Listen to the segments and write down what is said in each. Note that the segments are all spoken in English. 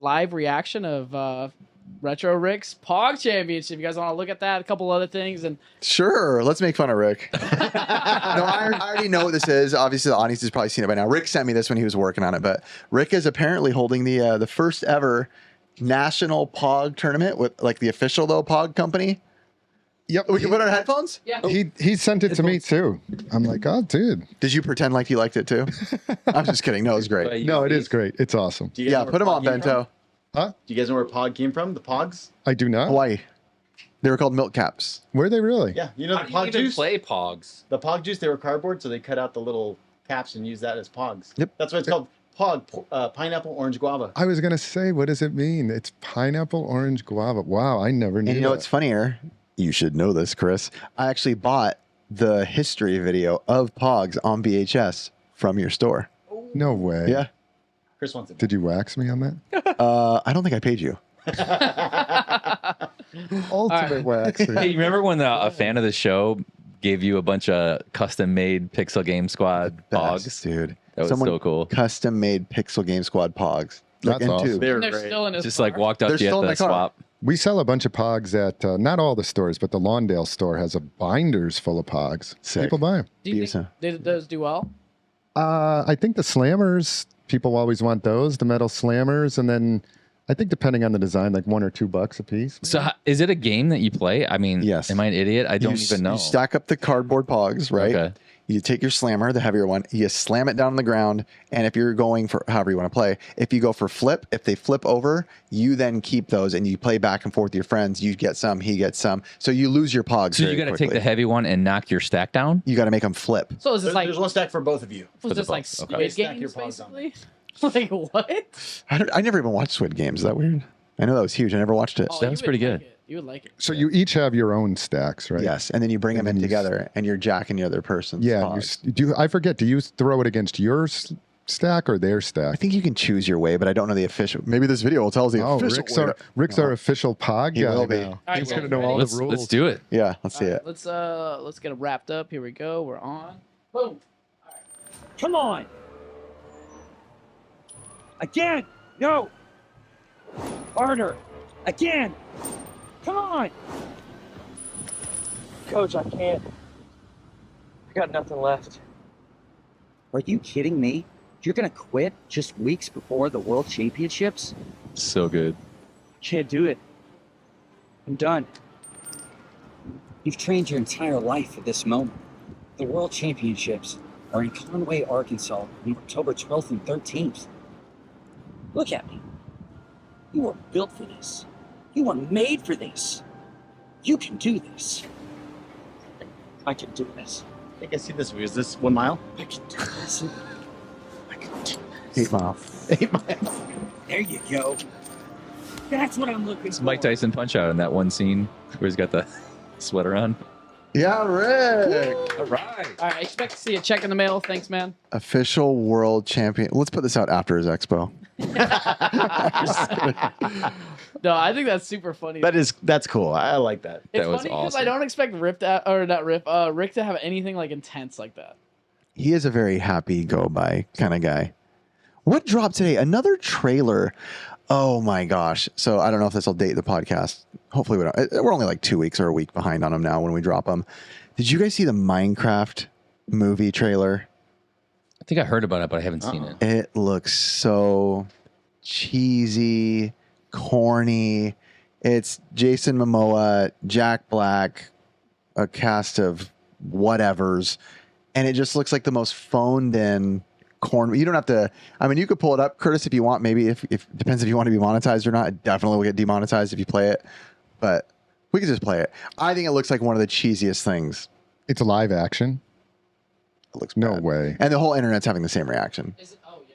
live reaction of Retro Rick's Pog Championship. You guys want to look at that? A couple other things, and sure, let's make fun of Rick. No, I already know what this is. Obviously, the audience has probably seen it by now. Rick sent me this when he was working on it, but Rick is apparently holding the first ever national Pog tournament with like the official Pog company. Yep. We can put on headphones? yeah. He sent it to me too. I'm like, oh, dude. Did you pretend like you liked it too? I'm just kidding. No, it was great. No, it is great. It's awesome. Do you guys know Yeah, where put them Pog on, came Bento. from? Huh? Do you guys know where Pog came from? The Pogs? I do not. Hawaii. They were called milk caps. Were they really? Yeah. You know How the do you Pog even juice? play Pogs? The Pog juice, they were cardboard, so they cut out the little caps and used that as Pogs. Yep. That's why it's called Pog, pineapple, orange, guava. I was going to say, what does it mean? It's pineapple, orange, guava. Wow, I never knew And you know that. what's funnier? You should know this, Chris. I actually bought the history video of Pogs on VHS from your store. No way. Yeah. Chris wants it. Did you wax me on that? I don't think I paid you. Ultimate waxing. Hey, you remember when a fan of the show gave you a bunch of custom-made Pixel Game Squad Best, Pogs? dude. That was Someone so cool. Custom made Pixel Game Squad Pogs. That's in awesome. tubes. They're And they're great. still in his Just car. like walked up They're to you still at in the my car. swap. We sell a bunch of Pogs at, not all the stores, but the Lawndale store has a binders full of Pogs. Sick. People buy them. Do you think those do well? I think the Slammers, people always want those, the metal Slammers. And then I think depending on the design, like $1 or $2 a piece. So is it a game that you play? I mean, Yes. am I an idiot? I don't You even know. You stack up the cardboard Pogs, right? Okay. You take your slammer, the heavier one, you slam it down on the ground, and if you're going for however you want to play, if you go for flip, if they flip over, you then keep those and you play back and forth with your friends. You get some, he gets some. So you lose your Pogs. So you got got to take the heavy one and knock your stack down? You got to make them flip. So is this like There's one stack for both of you. was this like both. Squid Okay. Stack your Games Pogs on. basically? Like what? I never even watched Squid Games. Is that weird? I know that was huge. I never watched it. Oh, That you was would pretty like good. it. You would like it. So you each have your own stacks, right? Yes, and then you bring them And in then you together, and you're jacking the other person's Yeah. Pogs. I forget, do you throw it against your stack or their I stack? think you can choose your way, but I don't know the official. Maybe this video will tell us the Oh, official Rick's way our, to- Rick's our official Pog He guy will be. now. All right, He's you going to guys know all ready? the rules. Let's do it. Yeah, let's see it. Let's get it wrapped up. Here we go. We're on. Boom. Come on! Again! No! Harder! Again! Come on! Coach, I can't. I got nothing left. Are you kidding me? You're gonna quit just weeks before the World Championships? So good. Can't do it. I'm done. You've trained your entire life for this moment. The World Championships are in Conway, Arkansas on October 12th and 13th. Look at me. You were built for this. You were made for this. You can do this. I can do this. I think I see this. Is this 1 mile? I can do this. I can do this. 8 miles. 8 miles. There you go. That's what I'm looking It's for. Mike Tyson punch out in that one scene where he's got the sweater on. Yeah, Rick. All right. All right, I expect to see a check in the mail. Thanks, man. Official world champion. Let's put this out after his expo. No, I think that's super funny. That's cool. I like that. It's that was funny because I awesome. don't expect Rick to have anything like intense like that. He is a very happy go by kind of guy. What dropped today? Another trailer. Oh my gosh. So I don't know if this will date the podcast. Hopefully we don't. We're only like 2 weeks or a week behind on them now when we drop them. Did you guys see the Minecraft movie trailer? I think I heard about it, but I haven't seen it. It looks so cheesy, corny. It's Jason Momoa, Jack Black, a cast of whatevers, and it just looks like the most phoned in corn. You don't have to. I mean, you could pull it up, Curtis, if you want. Maybe if depends if you want to be monetized or not. It definitely will get demonetized if you play it, but we could just play it. I think it looks like one of the cheesiest things. It's a live action? It looks No bad. way. And the whole internet's having the same reaction. Is it? Oh yeah.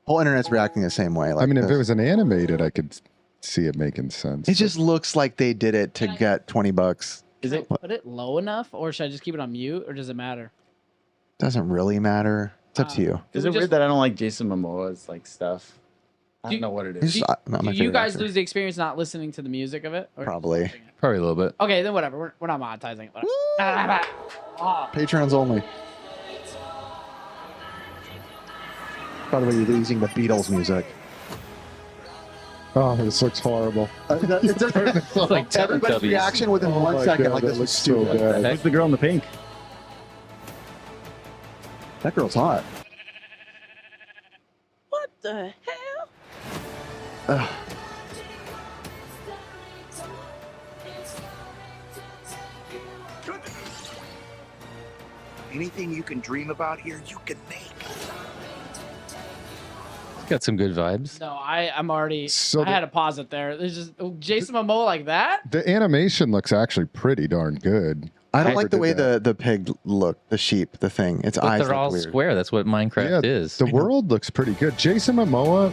Whole internet's reacting the same way. Like I mean, if this. it was an animated, I could see it making sense. It just looks like they did it to get $20. Is it? Put it low enough, or should I just keep it on mute, or does it matter? Doesn't really matter. It's up to you. Is we it just- weird that I don't like Jason Momoa's like stuff? I Do- don't know what it He's is. just, not Do my you favorite guys actor. lose the experience not listening to the music of it? Or Probably. Probably a little bit. Okay, then whatever. We're not monetizing it. Whatever. Ah. Patrons only. By the way, you're losing the Beatles music. Oh, this looks horrible. It's just like everybody's Teletubbies. reaction within Oh 1 my second. God, Like that this was looks so stupid. bad. Who's the girl in the pink? That girl's hot. What the hell? Ugh. Anything you can dream about here, you can make. It's got some good vibes. No, I'm already. So I had to pause it there. There's just Jason Momoa like that. The animation looks actually pretty darn good. I don't Whoever like the did way that. the pig looked, the sheep, the thing. Its But eyes they're look all weird. square. That's what Minecraft is. The world looks pretty good. Jason Momoa,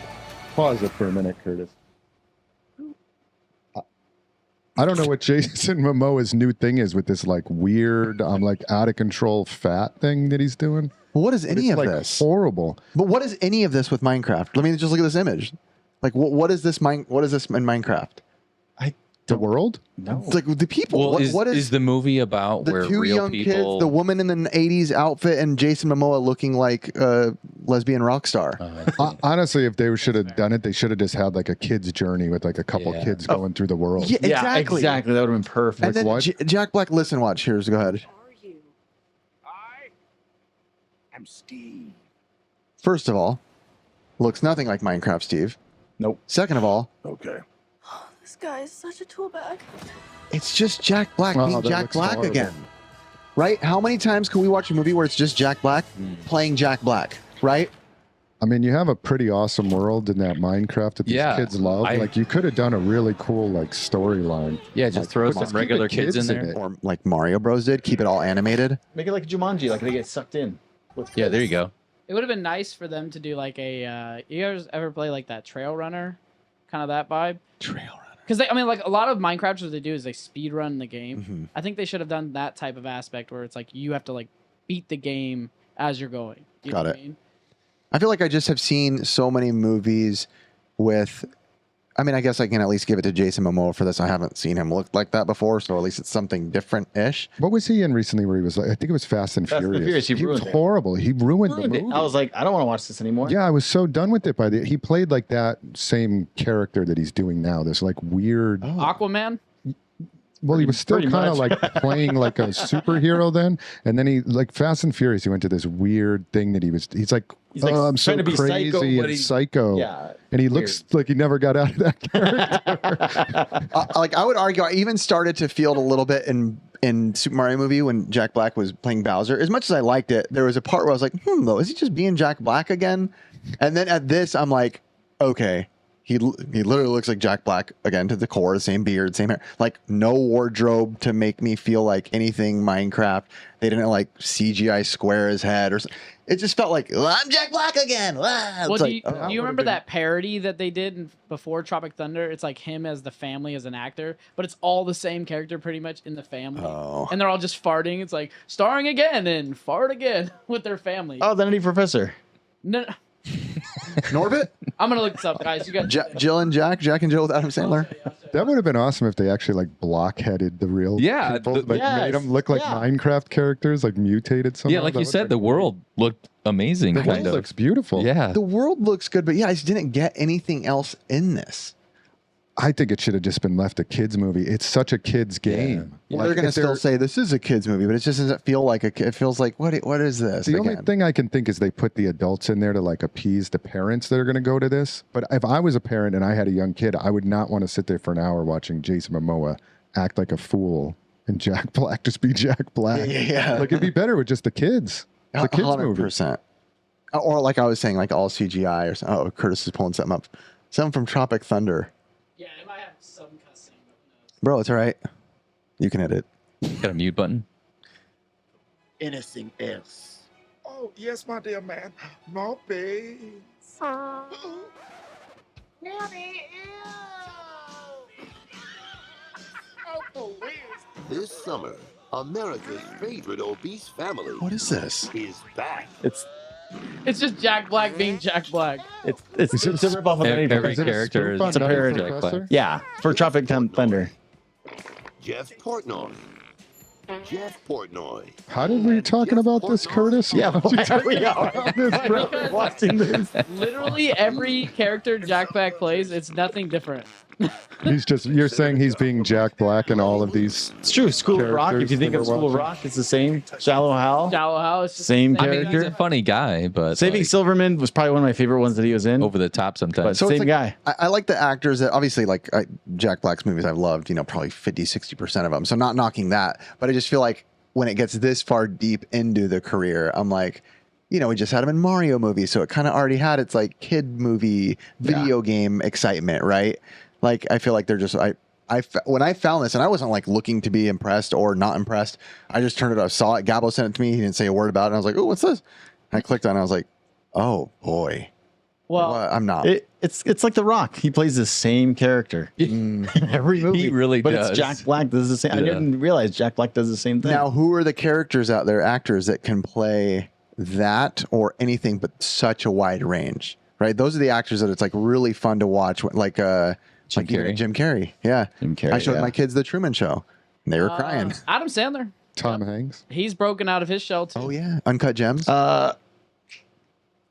pause it for a minute, Curtis. I don't know what Jason Momoa's new thing is with this like weird, like out of control fat thing that he's doing. Well, what is But any it's of like this? horrible. But what is any of this with Minecraft? Let me just look at this image. Like, what is this? What is this in Minecraft? The world? No. It's like the people. Well, what is the movie about the where two real young people? kids, the woman in the '80s outfit, and Jason Momoa looking like a lesbian rock star? Oh, I see. Honestly, if they should have done it, they should have just had like a kid's journey with like a couple Yeah. kids going through the world. Yeah, Yeah, exactly. exactly. That would have been perfect. And then what? Jack Black. Listen, watch. Here's go ahead. Are you? I'm Steve. First of all, looks nothing like Minecraft, Steve. Nope. Second of all, Okay. This guy is such a tool bag. it's just Jack Black Oh, being that Jack looks Black horrible. again. Right? How many times can we watch a movie where it's just Jack Black playing Jack Black? Right? I mean, you have a pretty awesome world in that Minecraft that these Yeah, kids love. Like, you could have done a really cool like storyline. Yeah, just Like, throw put some keep regular the kids in there. it. Or like Mario Bros did, keep it all animated. Make it like Jumanji, like they get sucked in. Yeah, there you go. It would have been nice for them to do like a. You guys ever play like that Trail Runner, kind of that vibe? Trail Runner. Because I mean, like a lot of Minecrafters, what they do is they speed run the game. Mhm. I think they should have done that type of aspect where it's like you have to like beat the game as you're going. You know Got what it. I mean? I feel like I just have seen so many movies with. I mean, I guess I can at least give it to Jason Momoa for this. I haven't seen him look like that before, so at least it's something different-ish. What was he in recently where he was like, I think it was Fast and Fast and Furious. Furious, he was ruined it. horrible. He ruined the Ruined it. movie. I was like, I don't want to watch this anymore. Yeah, I was so done with it by the he played like that same character that he's doing now. This like weird Aquaman. well, he was still pretty kind of much. like playing like a superhero then. And then he like Fast and Furious, he went to this weird thing that he's like, He's like oh, I'm so trying to be crazy psycho, but and he's- psycho. Yeah. And he looks like he never got out of that character. Like I would argue, I even started to feel it a little bit in Super Mario movie when Jack Black was playing Bowser. As much as I liked it, there was a part where I was like, though, is he just being Jack Black again? And then at this, I'm like, okay, he literally looks like Jack Black again to the core, the same beard, same hair, like no wardrobe to make me feel like anything Minecraft. They didn't like CGI square his head or something. It just felt like, I'm Jack Black again. Well, It's do like, you, oh. do you remember that parody that they did before Tropic Thunder? It's like him as the family as an actor, but it's all the same character pretty much in the family. Oh. And they're all just farting. It's like starring again and fart again with their family. Oh, the Nutty Professor. No, Norbit? I'm going to look this up, guys. You got Jill and Jack and Jill with Adam Sandler. That would have been awesome if they actually like blockheaded the real Yeah, people, the- like Yes, made them look like yeah. Minecraft characters, like mutated somehow. Yeah, like That you would've said, the been world looked amazing. great. The Kind world of. looks beautiful. Yeah. The world looks good, but yeah, I just didn't get anything else in this. I think it should have just been left a kids movie. It's such a kids game. Well, they're going to if still say this is a kids movie, but it just doesn't feel like it feels like what is this? The only again? thing I can think is they put the adults in there to like appease the parents that are going to go to this. But if I was a parent and I had a young kid, I would not want to sit there for an hour watching Jason Momoa act like a fool and Jack Black just be Jack Black. Yeah. Like it'd be better with just the kids. It's a kids movie. 100%. Or like I was saying, like all CGI or something. Oh, Curtis is pulling something up. Something from Tropic Thunder. Yeah, it might have some cussing, but who knows? Bro, it's all right. You can edit. Got a mute button. Anything else? Oh, yes, my dear man. No, babe. This summer, America's favorite obese family What is this? is back. It's It's just Jack Black being Jack Black. it's a ripoff of Nutty Every Professor. character is spoof on a Nutty parody. Professor? Yeah, for Tropic Thunder. Jeff Portnoy, Jeff Portnoy. How did we talking about this, Curtis? Yeah, why are we Because watching this? literally every character Jack Black plays, it's nothing different. You're saying he's being Jack Black in all of these. It's true. School of Rock. If you think of characters that School we're of Rock, it's the same. Shallow Hal. Shallow Hal is just Same the I mean, he's character. a funny guy, but Saving like, Silverman was probably one of my favorite ones that he was in. over the top But sometimes. So it's same like- guy. I like the actors that obviously Jack Black's movies I've loved, probably 50-60% of them. So not knocking that, but I just feel like when it gets this far deep into the career, I'm like, we just had him in Mario movies, so it kind of already had its like kid movie video game excitement, right? Like I feel like they're just when I found this, and I wasn't like looking to be impressed or not impressed, I just turned it up, saw it. Gabo sent it to me. He didn't say a word about it. And I was like, oh, what's this? I clicked on it. I was like, oh boy. Well, I'm not. It's like The Rock. He plays the same character in every movie. He really but does. it's Jack Black does the same. I Yeah. didn't realize Jack Black does the same thing. Now, who are the characters out there, actors that can play that or anything but such a wide range, right? Those are the actors that it's like really fun to watch, like Jim Carrey. Jim Carrey. Yeah. Jim Carrey, I showed yeah. my kids The Truman Show, and they were crying. Adam Sandler. Tom Hanks. He's broken out of his shell too. Oh yeah, Uncut Gems.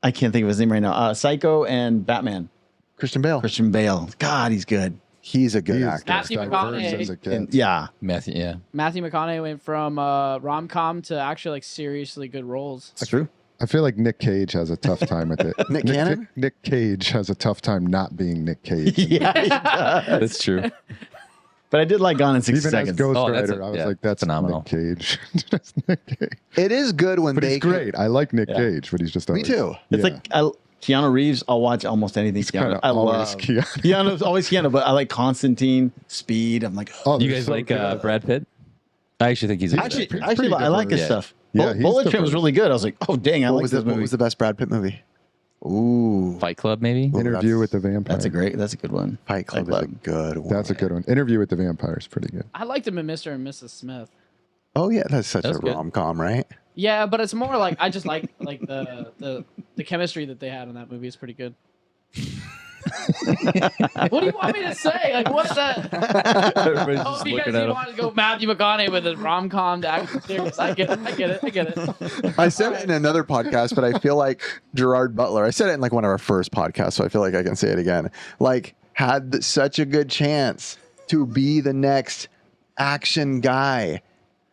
I can't think of his name right now. Psycho and Batman. Christian Bale. Christian Bale. God, he's good. He's a good He is actor. Matthew diverse McConaughey. as a kid. And yeah. Matthew, yeah. Matthew McConaughey went from rom-com to actually like seriously good roles. It's true. I feel like Nick Cage has a tough time with it. Nick Cannon? Nick Cage has a tough time not being Nick Cage. Yeah, he does. That's true. But I did like Gone in 60 Even Seconds. as Ghost Oh, that's Rider, I was yeah, like, that's phenomenal. Nick Cage. That's Nick Cage. It is good when But they he's great. I like Nick Cage, but he's just Me always, too. It's yeah. like Keanu Reeves. I'll watch almost anything. He's kind Keanu. of I always love Keanu. Keanu's always Keanu, but I like Constantine, Speed. I'm like, Oh, You they're guys so like good. Brad Pitt? I actually think he's a good actually, actor. actually, I like his Yeah. stuff. Yeah, he's Bullet Train diverse. was really good. I was like, oh dang, I What like was, this what movie. was the best Brad Pitt movie? Ooh, Fight Club, maybe? Interview with the Vampire. that's a good one. Fight Club is a good one. That's a good one. Interview with the Vampire is pretty good. I liked him in Mr. and Mrs. Smith. Oh yeah, that's such That's a good. rom-com, right? Yeah, but it's more like I just like the chemistry that they had in that movie is pretty good. What do you want me to say? Like what's that? Everybody's Oh, just because looking you at him. want to go Matthew McConaughey with his rom-com to action series. I get it. I said it in another podcast, but I feel like Gerard Butler, I said it in like one of our first podcasts, so I feel like I can say it again. Like, had such a good chance to be the next action guy.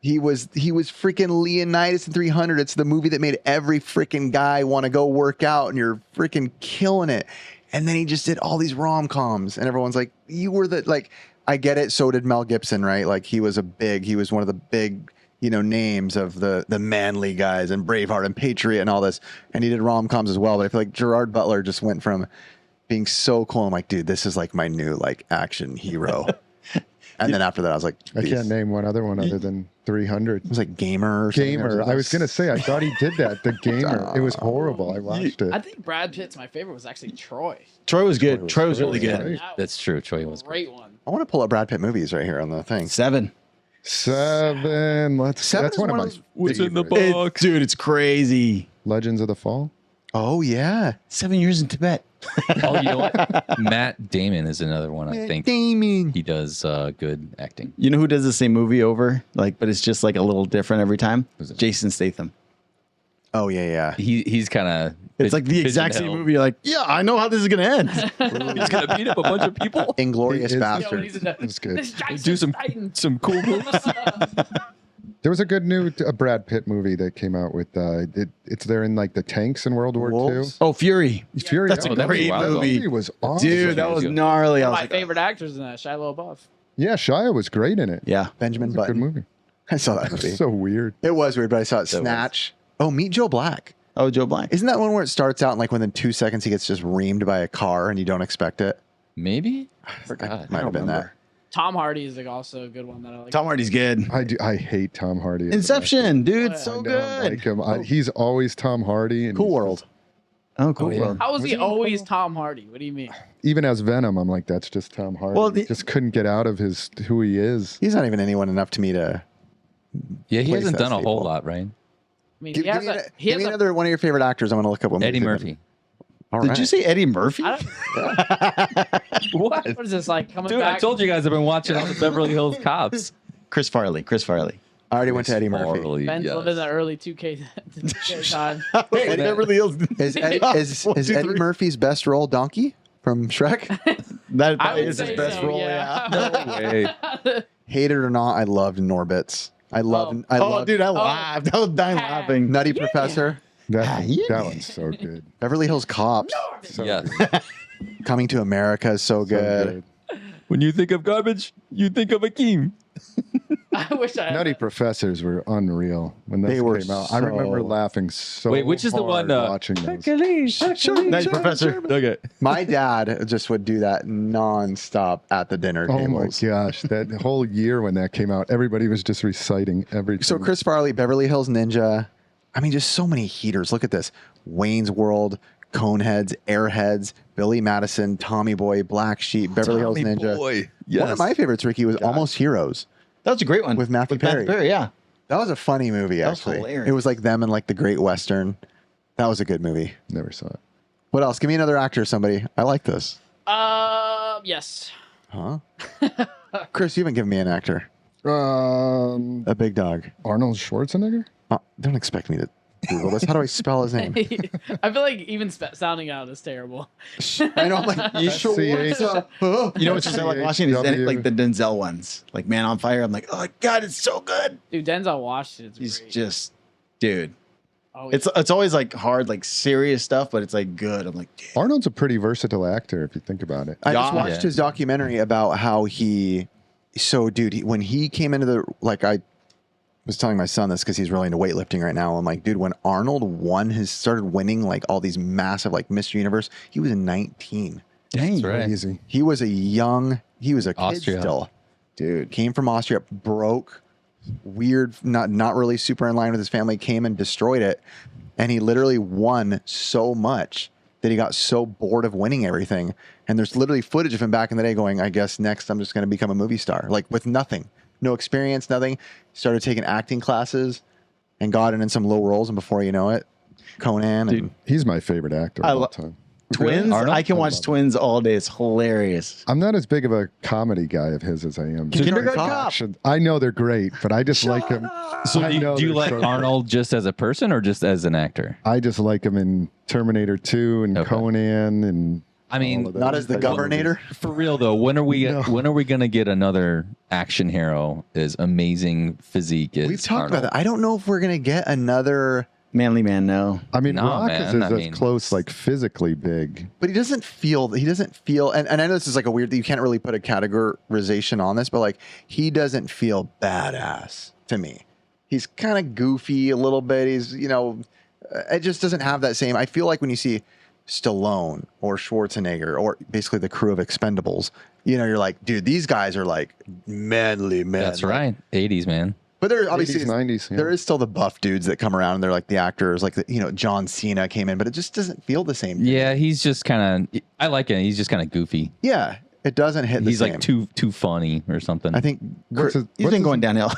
He was freaking Leonidas in 300. It's the movie that made every freaking guy want to go work out, and you're freaking killing it. And then he just did all these rom-coms, and everyone's like, you were the, like, I get it. So did Mel Gibson, right? Like he was one of the big, names of the manly guys and Braveheart and Patriot and all this. And he did rom-coms as well. But I feel like Gerard Butler just went from being so cool. I'm like, dude, this is like my new like action hero. And then after that, I was like, I can't name one other one other than 300. It was like Gamer or something. Gamer. I was going to say, I thought he did that. The Gamer. It was horrible. I watched it. I think Brad Pitt's my favorite was actually Troy. Troy was good. Troy was really really good. great. That's true. Troy was a great one. I want to pull up Brad Pitt movies right here on the thing. 7. 7. That's is one of one my of those- What's in the favorites. box? Dude, it's crazy. Legends of the Fall. Oh yeah, 7 years in Tibet. Oh, you know what? Matt Damon is another one. I think Damien. he does good acting. You know who does the same movie over? Like, but it's just like a little different every time? Who's it? Jason Statham. Oh yeah. He's kind of It's like the exact same movie. You're like, yeah, I know how this is going to end. He's gonna beat up a bunch of people. Inglorious He is- Bastard. It's good. Do some cool moves. There was a good new Brad Pitt movie that came out with it's there in like the tanks in World War Wolves? II. Oh, Fury. Fury. That's a that great was- that movie. was awesome. Dude, that was gnarly. I One was of my like, favorite actors in that, Shia LaBeouf. Yeah, Shia was great in it. yeah. Benjamin It was a good Button. movie. I saw that movie. So weird. It was weird, but I saw it. That was. Snatch. Oh, Meet Joe Black. Oh, Joe Black. Isn't that one where it starts out and like within 2 seconds he gets just reamed by a car and you don't expect it? Maybe. I forgot. Might have been that. Tom Hardy is like also a good one that I like. Tom Hardy's good. I hate Tom Hardy. as an Inception, dude. Yeah. So actor. I don't good. like him. He's always Tom Hardy. And Cool he's World. Oh, cool. Oh, yeah. How was Was he he always Tom Hardy? What do you mean? even as Venom, I'm like, that's just Tom Hardy. Well, just couldn't get out of who he is. He's not even anyone enough to me to. Yeah, he Place hasn't those done a whole people. lot, right? I mean, Give, he has give me, a, an- he give has me a, another one of your favorite actors. I'm going to look up what Eddie movie they've Murphy. All Did right. you say Eddie Murphy? I don't, What? what is this like coming Dude, back? I told you guys I've been watching all the Beverly Hills Cops. Chris Farley. I already went to Eddie Murphy. Farley, Ben's yes. living in the early 2K time. Hey, Beverly Hills. Is Eddie Murphy's best role Donkey from Shrek? That I probably would is his say best so, role. yeah. No way. Hate it or not, I loved Norbits. I loved. I Oh, loved dude, I laughed. I was dying laughing. Nutty Professor. That one's so good. Beverly Hills Cops. So Yes. good. Coming to America is so good. When you think of garbage, you think of Akeem. I wish I had Nutty that. Professors were unreal when those They were came out. I remember so- laughing so Wait, which is the hard one? watching those. Nutty Professor. Okay. My dad just would do that nonstop at the dinner Oh my tables. gosh, that whole year when that came out, everybody was just reciting everything. So Chris Farley, Beverly Hills Ninja. I mean, just so many heaters. Look at this: Wayne's World, Coneheads, Airheads, Billy Madison, Tommy Boy, Black Sheep, Beverly Hills Ninja. Boy. One of my favorites, Ricky, was Almost Heroes That was a great one. with Matthew Perry. Yeah. That was a funny movie, That was actually. hilarious. It was like them and like the Great Western. That was a good movie. Never saw it. What else? Give me another actor, somebody. I like this. Yes. Huh? Chris, you haven't given me an actor. A big dog. Arnold Schwarzenegger? Don't expect me to Google this. How do I spell his name? I feel like even sounding out is terrible. I know. I'm like, You SCH. know what's just like watching is SCHW. like the Denzel ones, like Man on Fire. I'm like, oh my god, it's so good. Dude, Denzel Washington's He's great. just, dude. Oh, It's always like hard, like serious stuff, but it's like good. I'm like, damn. Arnold's a pretty versatile actor if you think about it. I just Yeah. watched his documentary about how he. So, dude, when he came into the I was telling my son this because he's really into weightlifting right now. I'm like, dude, when Arnold started winning like all these massive like Mr. Universe, he was 19. Dang, right. easy. He was a kid Austria. still. Dude. Came from Austria, broke, weird, not really super in line with his family, came and destroyed it. And he literally won so much that he got so bored of winning everything. And there's literally footage of him back in the day going, I guess next I'm just going to become a movie star, like with nothing, no experience, nothing. Started taking acting classes and got in some low roles. And before you know it, Conan. Dude, and he's my favorite actor I of all lo- time. Twins. Arnold? I can watch Twins all day. It's hilarious. I'm not as big of a comedy guy of his as I am. Kindergarten Cop. I know they're great, but I just like him. So I know do you they're like so- Arnold just as a person or just as an actor? I just like him in Terminator 2 and Okay. Conan and I mean, all of those not as the type of Governator. For real though, when are we No. gonna get another action hero as amazing physique as We've talked Arnold? about that. I don't know if we're going to get another, Manly Man, no. I mean, No, Rock man, is I as mean- close, like physically big. but he doesn't feel, and I know this is like a weird thing. You can't really put a categorization on this, but like he doesn't feel badass to me. He's kind of goofy a little bit. He's, it just doesn't have that same. I feel like when you see Stallone or Schwarzenegger or basically the crew of Expendables, you're like, dude, these guys are like manly men. That's right. 80s, man. But there obviously 80s, 90s, yeah. there is still the buff dudes that come around and they're like the actors, like John Cena came in, but it just doesn't feel the same. Yeah, he's just kind of. I like it. He's just kind of goofy. Yeah, it doesn't hit the He's same. like too funny or something. I think He's been going downhill.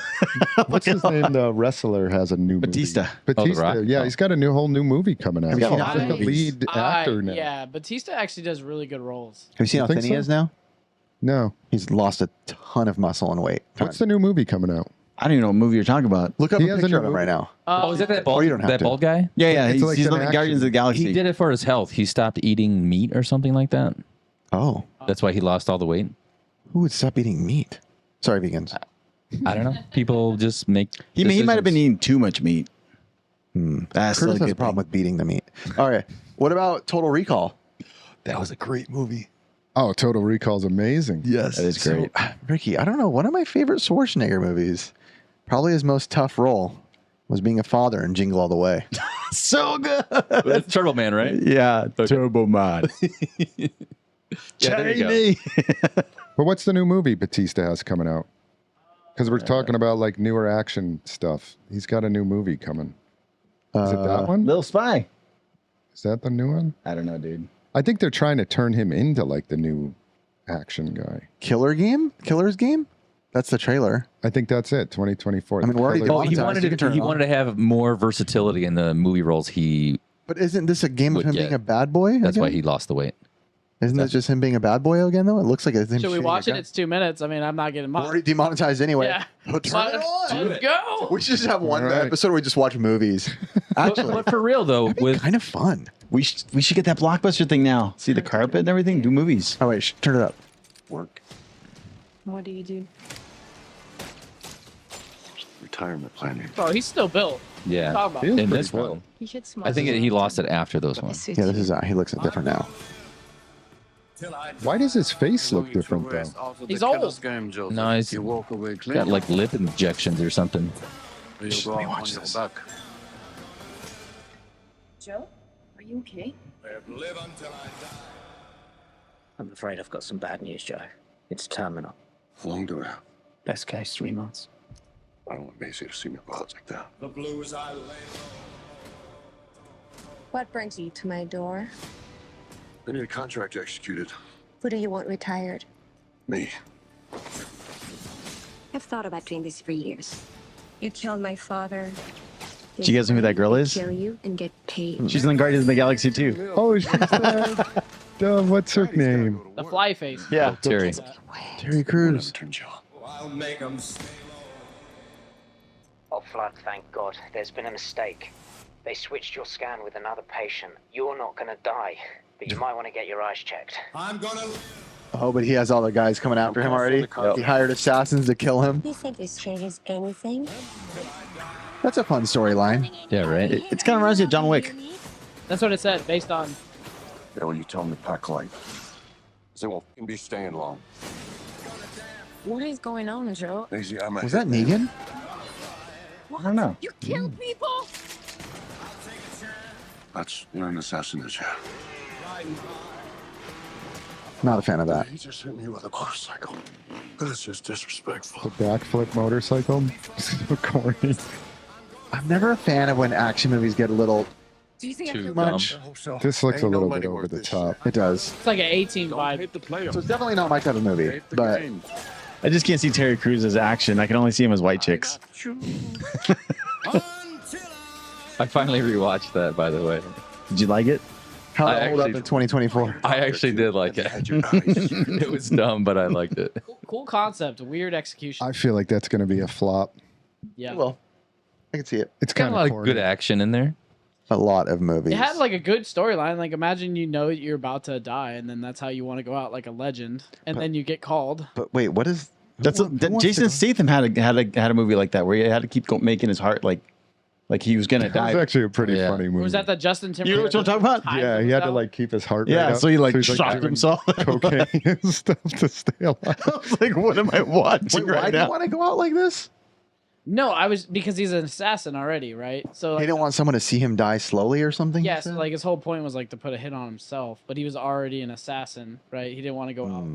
What's his name? The wrestler has a new Batista. movie. The Batista. Rock? Yeah, Oh. he's got a whole new movie coming out. Have you He's seen like the Authentic? lead actor now. Yeah, Batista actually does really good roles. Have you seen how You think thin he so? is now? No. He's lost a ton of muscle and weight. What's the new movie coming out? I don't even know what movie you're talking about. Look up He a has a picture new of him right movie. now. oh, is that that bald, you don't have that to. bald guy? Yeah, It's he's, like he's an like the Guardians of the Galaxy. He did it for his health. He stopped eating meat or something like that. Oh, That's why he lost all the weight. who would stop eating meat? Sorry, vegans. I don't know. People just make. He might have been decisions. eating too much meat. That's Curtis not a has a good problem thing. with beating the meat. All right, what about Total Recall? That was a great movie. Oh, Total Recall's amazing. Yes, That is great. So, Ricky, I don't know. One of my favorite Schwarzenegger movies, probably his most tough role, was being a father in Jingle All the Way. So good. That's Turtle Man, right? Yeah, Turbo Mod. Yeah, there you go. Chinese. But what's the new movie Batista has coming out? Because we're talking about like newer action stuff. He's got a new movie coming. Is it that one? Little Spy. Is that the new one? I don't know, dude. I think they're trying to turn him into like the new action guy. Killer's Game? That's the trailer. I think that's it. 2024. I mean, we're already Trailer- Oh, he Monetized, wanted you can turn to. He it on. wanted to have more versatility in the movie roles. But isn't this a game of Would him get. being a bad boy? That's why again? he lost the weight. Isn't that just him being a bad boy again, though? It looks like it's him. Should we shooting watch a it? gun. It's 2 minutes. I mean, I'm not getting We're already demonetized anyway. Yeah. But turn it on. Let's go. We should just have one All right. episode where we just watch movies. Actually, But for real though, with kind of fun. We should get that Blockbuster thing now. See the carpet and everything? Do movies. Oh, wait. Turn it up. Work. What do you do? Retirement planning. Oh, he's still built. yeah, Talk about Feels in pretty this fun. one, You should smile. I think he lost it after those ones. Yeah, this is he looks different now. Why does his face look different though? He's old. No, he's got like lip injections or something. Watch this. Joe, are you okay? I'm afraid I've got some bad news, Joe. It's terminal. How long do I have? Best case, 3 months. I don't want Macy to see me bothered like that. What brings you to my door? I need a contract executed. Who do you want retired? Me. I've thought about doing this for years. You killed my father. Do you guys know who that girl is? Kill you and get paid. She's in Guardians of the Galaxy too. Oh, she's that. What's her name? The fly face. Yeah. Terry. Terry Crews. Turn you on. Oh, Flood, thank God. There's been a mistake. They switched your scan with another patient. You're not gonna die, but you might want to get your eyes checked. Oh, but he has all the guys coming after him already. He hired assassins to kill him. You think this changes anything? That's a fun storyline. Yeah, right. It's kind of reminds me of John Wick. That's what it said, based on. Yeah, well, you tell them to pack light. They won't be staying long. What is going on, Joe? Macy, I'm a Was that hitman. Negan? I don't know. You killed people? That's what an assassin is, yeah. Not a fan of that. He just hit me with a motorcycle. That's just disrespectful. The backflip motorcycle. So corny. I'm never a fan of when action movies get a little Do you think Too too dumb. much. I hope so. This looks a Ain't no little money bit over worth the this top. It does. It's like an 18 vibe. the player. So it's definitely not my type of movie. But I just can't see Terry Crews as action. I can only see him as white chicks. I finally rewatched that, by the way. Did you like it? how I did it hold up actually- in 2024? I actually did like it. Had your eyes. It was dumb, but I liked it. Cool concept, weird execution. I feel like that's going to be a flop. Yeah. Well, I can see it. It's Got kind a lot of of corny. good action in there. A lot of movies. It had like a good storyline. Like imagine you know you're about to die, and then that's how you want to go out like a legend, and then you get called. But wait, what is? That's Jason Statham had a movie like that where he had to keep making his heart like he was gonna That was die. actually a pretty Yeah. funny movie. Or was that the Justin Timberlake? You know what I'm talking about? Time Yeah, he had to out? like keep his heart rate Yeah, up. so he like he's, shocked doing himself. cocaine and stuff to stay alive. I was like, what am I watching Wait, why right do you now? want to go out like this? No, I was because he's an assassin already, right? So He like, didn't want someone to see him die slowly or something. yeah, you so said? like his whole point was like to put a hit on himself, but he was already an assassin, right? He didn't want to go out.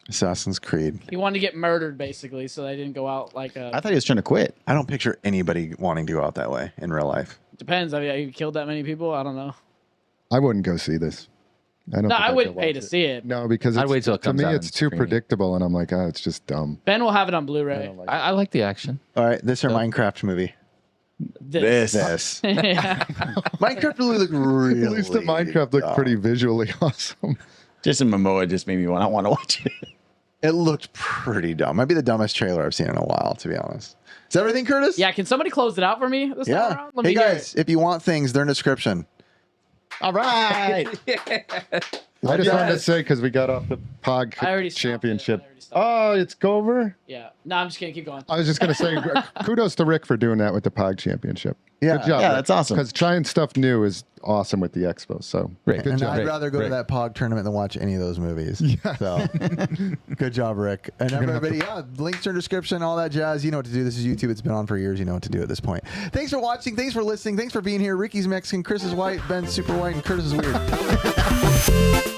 Assassin's Creed. He wanted to get murdered basically, so they didn't go out like a. I thought he was trying to quit. I don't picture anybody wanting to go out that way in real life. Depends. I mean, you killed that many people. I don't know. I wouldn't go see this. I don't. No, think I I'd wouldn't go pay watch to it. see it. No, because I'd it's, wait till it to comes me out it's on too streaming. predictable, and I'm like, it's just dumb. Ben will have it on I Blu-ray. don't like I like the action. All right, this or Minecraft movie. This. This. Yeah. Minecraft really looked really. At least the Minecraft looked dumb. pretty visually awesome. Jason Momoa just made me want to watch it. It looked pretty dumb. Might be the dumbest trailer I've seen in a while, to be honest. Is that everything, Curtis? Yeah, can somebody close it out for me this time Yeah. around? Let Hey me hear guys, if you want things, they're in the description. All right. I just wanted to say because we got off the Pod I already stopped Championship. it. I already stopped Oh, it's over. it. Yeah. No, I'm just kidding. Keep going. I was just gonna say, kudos to Rick for doing that with the Pog Championship. Yeah. Good job. Yeah, that's awesome. Because trying stuff new is awesome with the expo. So Rick. good And job. I'd rather go Rick. to that POG tournament than watch any of those movies. Yeah. So, good job, Rick. And everybody, yeah, links are in the description, all that jazz. You know what to do. This is YouTube. It's been on for years. You know what to do at this point. Thanks for watching. Thanks for listening. Thanks for being here. Ricky's Mexican. Chris is white. Ben's super white. And Curtis is weird.